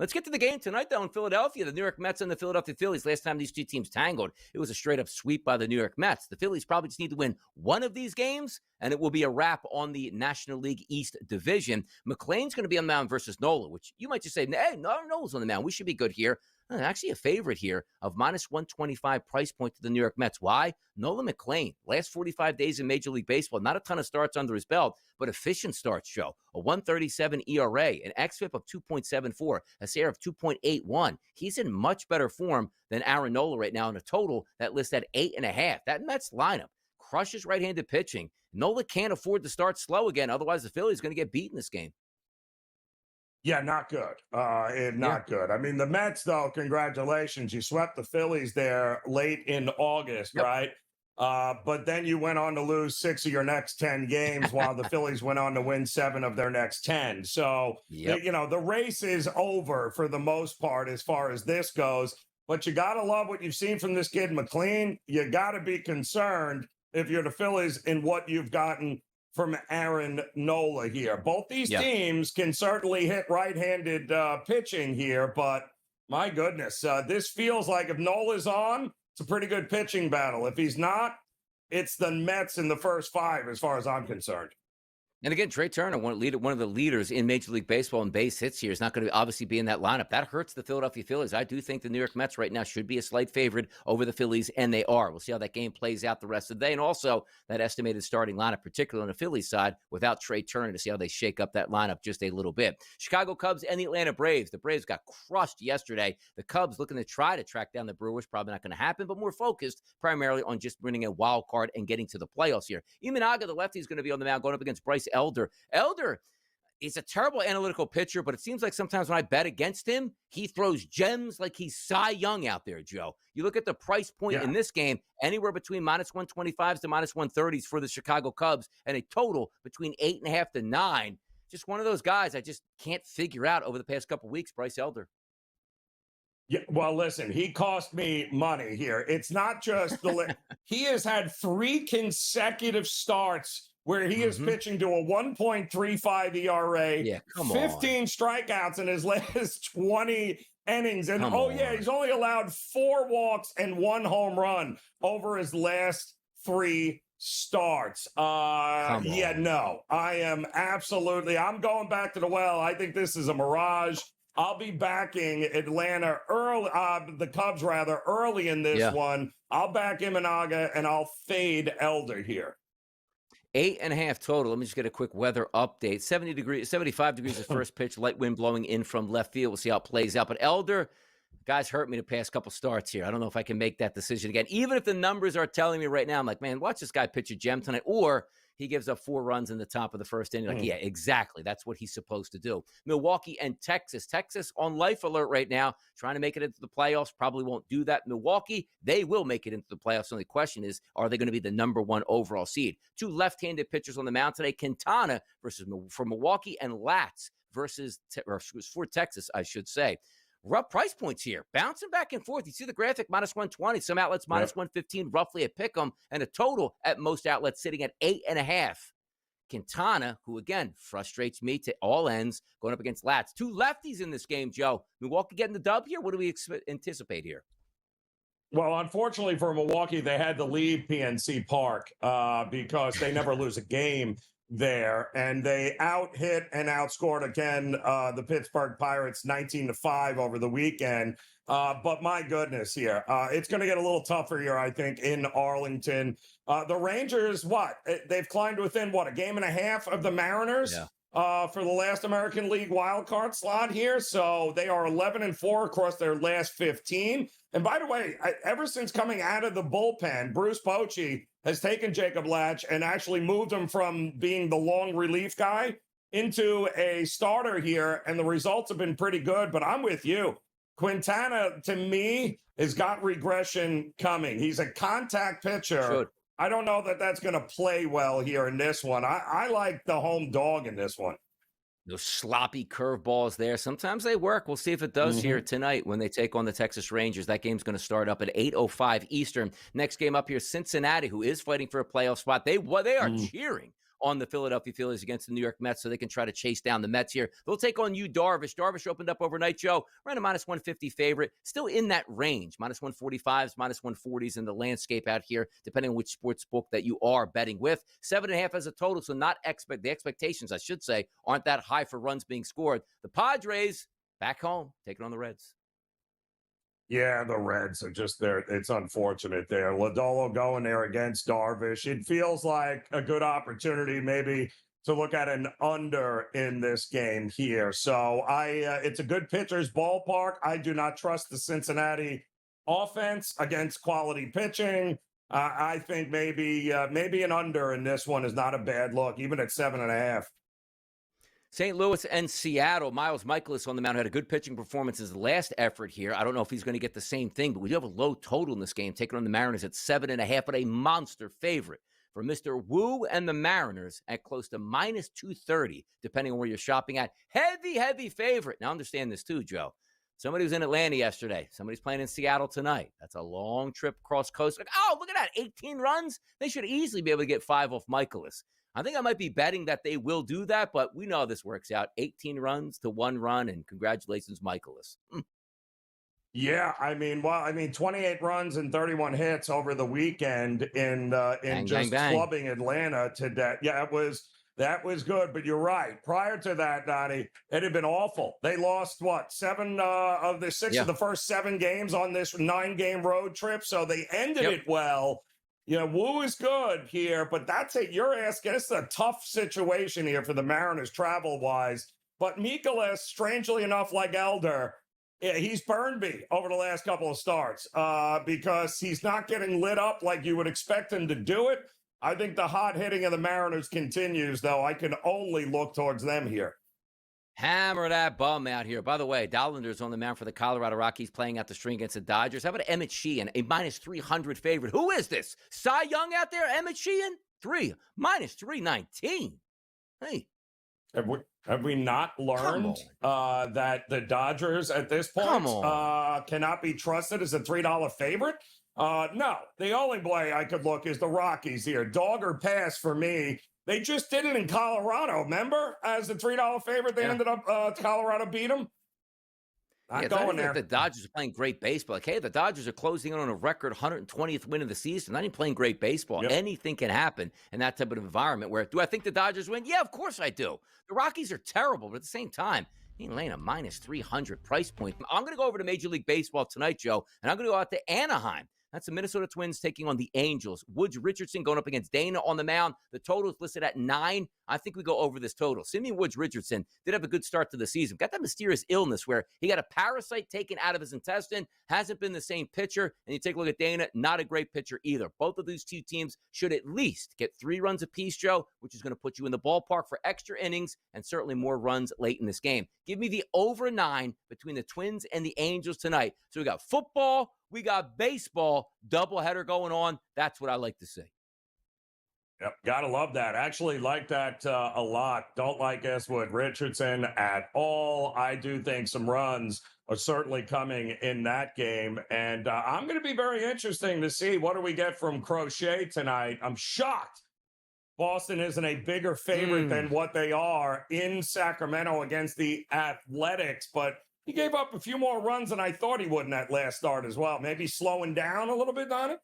Let's get to the game tonight, though, in Philadelphia. The New York Mets and the Philadelphia Phillies. Last time these two teams tangled, it was a straight-up sweep by the New York Mets. The Phillies probably just need to win one of these games, and it will be a wrap on the National League East division. McLean's going to be on the mound versus Nola, which you might just say, hey, no, Nola's on the mound. We should be good here. Actually a favorite here of minus 125 price point to the New York Mets. Why? Nola McLean, last 45 days in Major League Baseball, not a ton of starts under his belt, but efficient starts, Joe. A 137 ERA, an xFIP of 2.74, a SAR of 2.81. He's in much better form than Aaron Nola right now in a total that lists at 8.5. That Mets lineup crushes right-handed pitching. Nola can't afford to start slow again. Otherwise, the Phillies going to get beat in this game. Yeah, not good. Not good. I mean, the Mets, though, congratulations. You swept the Phillies there late in August, right? But then you went on to lose 6 of your next 10 games while the Phillies went on to win 7 of their next 10. So, the race is over for the most part as far as this goes. But you got to love what you've seen from this kid, McLean. You got to be concerned if you're the Phillies in what you've gotten from Aaron Nola here. Both these teams can certainly hit right-handed pitching here, but my goodness, this feels like if Nola's on, it's a pretty good pitching battle. If he's not, it's the Mets in the first 5 as far as I'm concerned. And again, Trey Turner, one of the leaders in Major League Baseball in base hits here, is not going to obviously be in that lineup. That hurts the Philadelphia Phillies. I do think the New York Mets right now should be a slight favorite over the Phillies, and they are. We'll see how that game plays out the rest of the day. And also that estimated starting lineup, particularly on the Phillies side, without Trey Turner, to see how they shake up that lineup just a little bit. Chicago Cubs and the Atlanta Braves. The Braves got crushed yesterday. The Cubs looking to try to track down the Brewers. Probably not going to happen, but more focused primarily on just winning a wild card and getting to the playoffs here. Imanaga, the lefty, is going to be on the mound going up against Bryce Elder. Elder is a terrible analytical pitcher, but it seems like sometimes when I bet against him, he throws gems like he's Cy Young out there, Joe. You look at the price point in this game, anywhere between minus 125s to minus 130s for the Chicago Cubs, and a total between 8.5 to 9. Just one of those guys I just can't figure out over the past couple of weeks, Bryce Elder. Yeah, well, listen, he cost me money here. It's not just he has had 3 consecutive starts where he is pitching to a 1.35 ERA, 15 strikeouts in his last 20 innings. And he's only allowed 4 walks and 1 home run over his last 3 starts. I'm going back to the well. I think this is a mirage. I'll be backing Atlanta early, the Cubs rather, early in this one. I'll back Imanaga and I'll fade Elder here. 8.5 total. Let me just get a quick weather update. 75 degrees of first pitch, light wind blowing in from left field. We'll see how it plays out. But Elder, guys hurt me the past couple starts here. I don't know if I can make that decision again. Even if the numbers are telling me right now, I'm like, man, watch this guy pitch a gem tonight. Or he gives up 4 runs in the top of the first inning. Like, yeah, exactly. That's what he's supposed to do. Milwaukee and Texas. Texas on life alert right now, trying to make it into the playoffs. Probably won't do that. Milwaukee, they will make it into the playoffs. The only question is, are they going to be the number 1 overall seed? 2 left-handed pitchers on the mound today. Quintana for Milwaukee, and Latz for Texas, I should say. Rough price points here, bouncing back and forth. You see the graphic, minus 120. Some outlets minus 115, roughly at pick'em, and a total at most outlets sitting at 8.5. Quintana, who again frustrates me to all ends, going up against Latz. 2 lefties in this game, Joe. Milwaukee getting the dub here. What do we anticipate here? Well, unfortunately for Milwaukee, they had to leave PNC Park because they never lose a game there, and they out-hit and outscored again the Pittsburgh Pirates 19-5 over the weekend. But my goodness here, it's going to get a little tougher here, I think, in Arlington. The Rangers, they've climbed within, a game and a half of the Mariners for the last American League wildcard slot here. So they are 11-4 across their last 15. And by the way, ever since coming out of the bullpen, Bruce Bochy has taken Jacob Latch and actually moved him from being the long relief guy into a starter here, and the results have been pretty good. But I'm with you. Quintana, to me, has got regression coming. He's a contact pitcher. Should. I don't know that that's going to play well here in this one. I like the home dog in this one. Those sloppy curveballs there. Sometimes they work. We'll see if it does here tonight when they take on the Texas Rangers. That game's going to start up at 8:05 Eastern. Next game up here, Cincinnati, who is fighting for a playoff spot. They are cheering on the Philadelphia Phillies against the New York Mets so they can try to chase down the Mets here. They'll take on you, Darvish. Darvish opened up overnight, Joe, around a minus 150 favorite. Still in that range, minus 145s, minus 140s in the landscape out here, depending on which sports book that you are betting with. 7.5 as a total, so not the expectations, I should say, aren't that high for runs being scored. The Padres back home, taking on the Reds. Yeah, the Reds are just there. It's unfortunate there. Lodolo going there against Darvish. It feels like a good opportunity maybe to look at an under in this game here. So it's a good pitcher's ballpark. I do not trust the Cincinnati offense against quality pitching. I think maybe an under in this one is not a bad look, even at 7.5. St. Louis and Seattle. Miles Mikolas on the mound had a good pitching performance his last effort here. I don't know if he's going to get the same thing, but we do have a low total in this game, taking on the Mariners at 7.5, but a monster favorite for Mr. Wu and the Mariners at close to minus 230, depending on where you're shopping at. Heavy favorite. Now, understand this too, Joe. Somebody was in Atlanta yesterday. Somebody's playing in Seattle tonight. That's a long trip across coast. Like, oh, look at that, 18 runs. They should easily be able to get 5 off Mikolas. I think I might be betting that they will do that, but we know how this works out. 18 runs to 1 run, and congratulations, Mikolas. Yeah, 28 runs and 31 hits over the weekend in Bang, just bang, bang. clubbing Atlanta today. Yeah, that was good, but you're right. Prior to that, Donnie, it had been awful. They lost 7 of the 6 of the first 7 games on this 9-game road trip, so they ended it well. Wu is good here, but that's it. You're asking. It's a tough situation here for the Mariners travel-wise. But Mikolas, strangely enough, like Elder, he's burned me over the last couple of starts because he's not getting lit up like you would expect him to do it. I think the hot hitting of the Mariners continues, though. I can only look towards them here. Hammer that bum out here. By the way, Dollander's on the mound for the Colorado Rockies playing out the string against the Dodgers. How about Emmett Sheehan, a minus 300 favorite? Who is this? Cy Young out there? Emmett Sheehan? Minus 319. Hey. Have we not learned that the Dodgers at this point cannot be trusted as a $3 favorite? No. The only way I could look is the Rockies here. Dog or pass for me. They just did it in Colorado, remember? As the $3 favorite, they ended up, Colorado beat them. Not going there. The Dodgers are playing great baseball. Okay, the Dodgers are closing in on a record 120th win of the season. Not even playing great baseball. Yep. Anything can happen in that type of environment where, do I think the Dodgers win? Yeah, of course I do. The Rockies are terrible, but at the same time, he ain't laying a minus 300 price point. I'm going to go over to Major League Baseball tonight, Joe, and I'm going to go out to Anaheim. That's the Minnesota Twins taking on the Angels. Woods Richardson going up against Dana on the mound. The total is listed at 9. I think we go over this total. Simeon Woods Richardson did have a good start to the season. Got that mysterious illness where he got a parasite taken out of his intestine. Hasn't been the same pitcher. And you take a look at Dana, not a great pitcher either. Both of these two teams should at least get 3 runs apiece, Joe, which is going to put you in the ballpark for extra innings and certainly more runs late in this game. Give me the over 9 between the Twins and the Angels tonight. So we got football, we got baseball, doubleheader going on. That's what I like to see. Yep, gotta love that. Actually like that a lot. Don't like Woods Richardson at all. I do think some runs are certainly coming in that game. And I'm going to be very interesting to see what do we get from Crochet tonight. I'm shocked Boston isn't a bigger favorite than what they are in Sacramento against the Athletics. But he gave up a few more runs than I thought he would in that last start as well. Maybe slowing down a little bit on it.